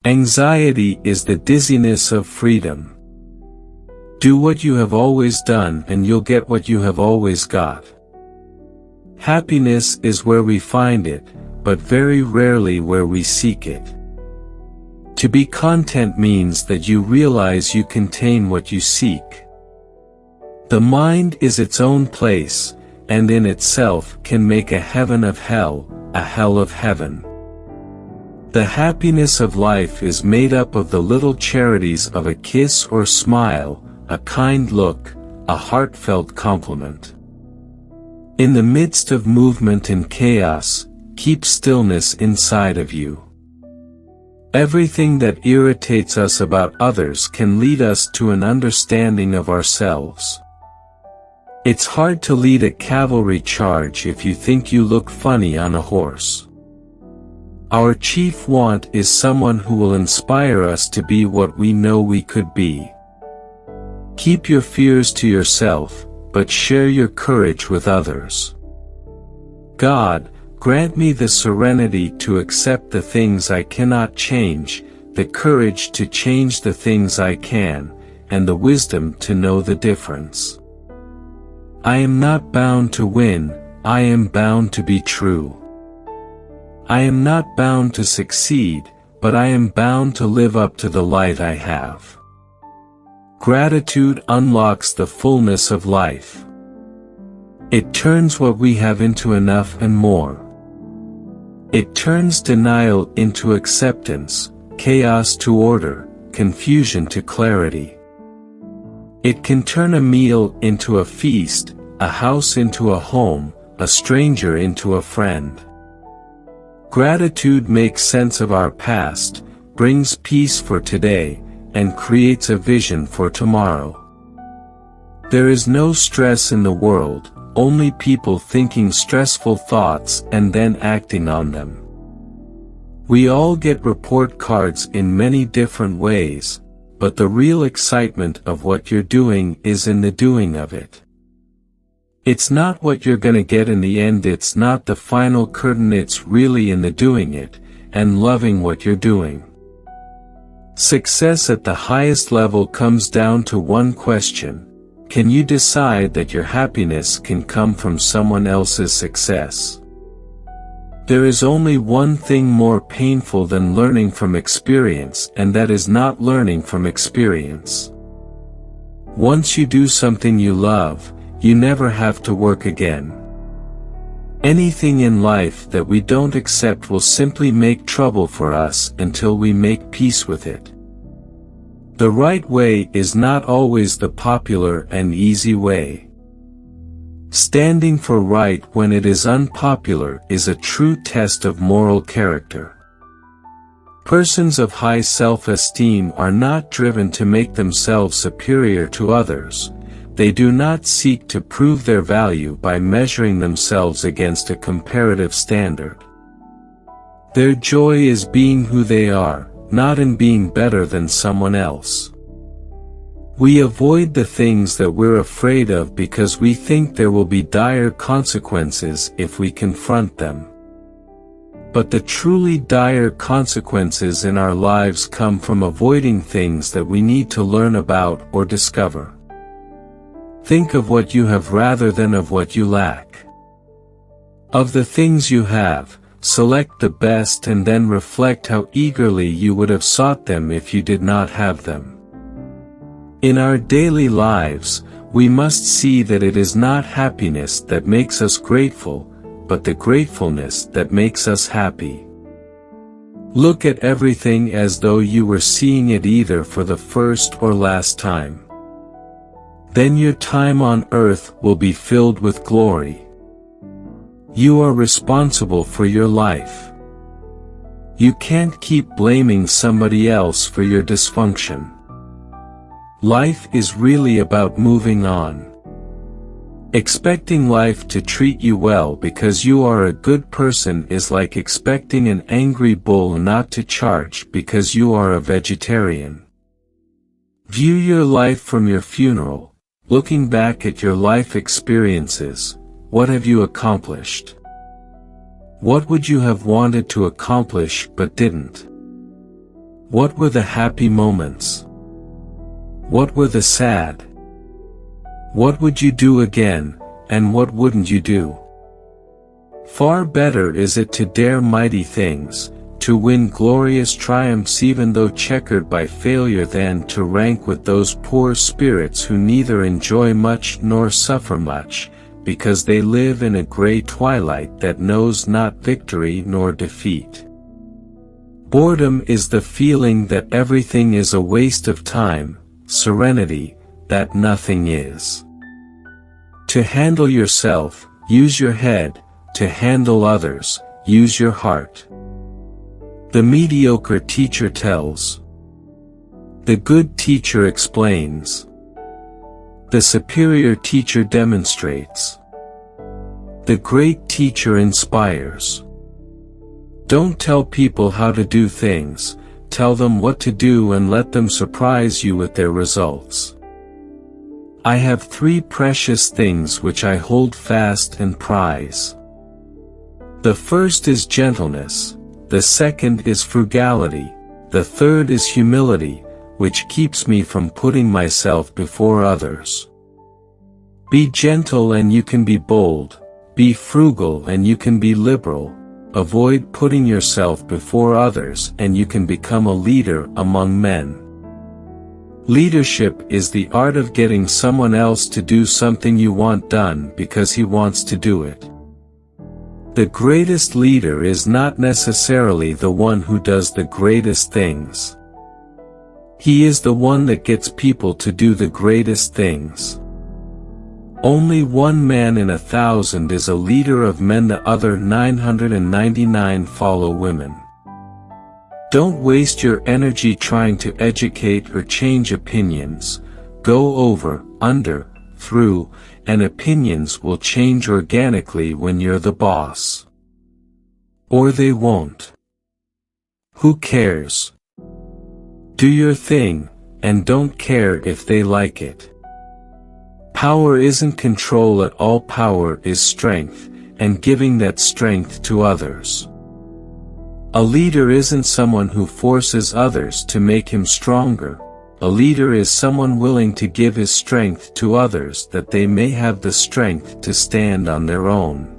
Anxiety is the dizziness of freedom. Do what you have always done and you'll get what you have always got. Happiness is where we find it, but very rarely where we seek it. To be content means that you realize you contain what you seek. The mind is its own place, and in itself can make a heaven of hell, a hell of heaven. The happiness of life is made up of the little charities of a kiss or smile, a kind look, a heartfelt compliment. In the midst of movement and chaos, keep stillness inside of you. Everything that irritates us about others can lead us to an understanding of ourselves. It's hard to lead a cavalry charge if you think you look funny on a horse. Our chief want is someone who will inspire us to be what we know we could be. Keep your fears to yourself, but share your courage with others. God, grant me the serenity to accept the things I cannot change, the courage to change the things I can, and the wisdom to know the difference. I am not bound to win, I am bound to be true. I am not bound to succeed, but I am bound to live up to the light I have. Gratitude unlocks the fullness of life. It turns what we have into enough and more. It turns denial into acceptance, chaos to order, confusion to clarity. It can turn a meal into a feast, a house into a home, a stranger into a friend. Gratitude makes sense of our past, brings peace for today, and creates a vision for tomorrow. There is no stress in the world, only people thinking stressful thoughts and then acting on them. We all get report cards in many different ways, but the real excitement of what you're doing is in the doing of it. It's not what you're gonna get in the end, it's not the final curtain, it's really in the doing it, and loving what you're doing. Success at the highest level comes down to one question: can you decide that your happiness can come from someone else's success? There is only one thing more painful than learning from experience, and that is not learning from experience. Once you do something you love, you never have to work again. Anything in life that we don't accept will simply make trouble for us until we make peace with it. The right way is not always the popular and easy way. Standing for right when it is unpopular is a true test of moral character. Persons of high self-esteem are not driven to make themselves superior to others. They do not seek to prove their value by measuring themselves against a comparative standard. Their joy is being who they are, not in being better than someone else. We avoid the things that we're afraid of because we think there will be dire consequences if we confront them. But the truly dire consequences in our lives come from avoiding things that we need to learn about or discover. Think of what you have rather than of what you lack. Of the things you have, select the best and then reflect how eagerly you would have sought them if you did not have them. In our daily lives, we must see that it is not happiness that makes us grateful, but the gratefulness that makes us happy. Look at everything as though you were seeing it either for the first or last time. Then your time on earth will be filled with glory. You are responsible for your life. You can't keep blaming somebody else for your dysfunction. Life is really about moving on. Expecting life to treat you well because you are a good person is like expecting an angry bull not to charge because you are a vegetarian. View your life from your funeral. Looking back at your life experiences, what have you accomplished? What would you have wanted to accomplish but didn't? What were the happy moments? What were the sad? What would you do again, and what wouldn't you do? Far better is it to dare mighty things, to win glorious triumphs even though checkered by failure, than to rank with those poor spirits who neither enjoy much nor suffer much, because they live in a gray twilight that knows not victory nor defeat. Boredom is the feeling that everything is a waste of time, serenity, that nothing is. To handle yourself, use your head, to handle others, use your heart. The mediocre teacher tells. The good teacher explains. The superior teacher demonstrates. The great teacher inspires. Don't tell people how to do things, tell them what to do and let them surprise you with their results. I have 3 precious things which I hold fast and prize. The first is gentleness, the second is frugality, the third is humility, which keeps me from putting myself before others. Be gentle and you can be bold, be frugal and you can be liberal, avoid putting yourself before others and you can become a leader among men. Leadership is the art of getting someone else to do something you want done because he wants to do it. The greatest leader is not necessarily the one who does the greatest things. He is the one that gets people to do the greatest things. Only one man in 1,000 is a leader of men, the other 999 follow women. Don't waste your energy trying to educate or change opinions. Go over, under, through, and opinions will change organically when you're the boss. Or they won't. Who cares? Do your thing, and don't care if they like it. Power isn't control at all. Power is strength, and giving that strength to others. A leader isn't someone who forces others to make him stronger. A leader is someone willing to give his strength to others that they may have the strength to stand on their own.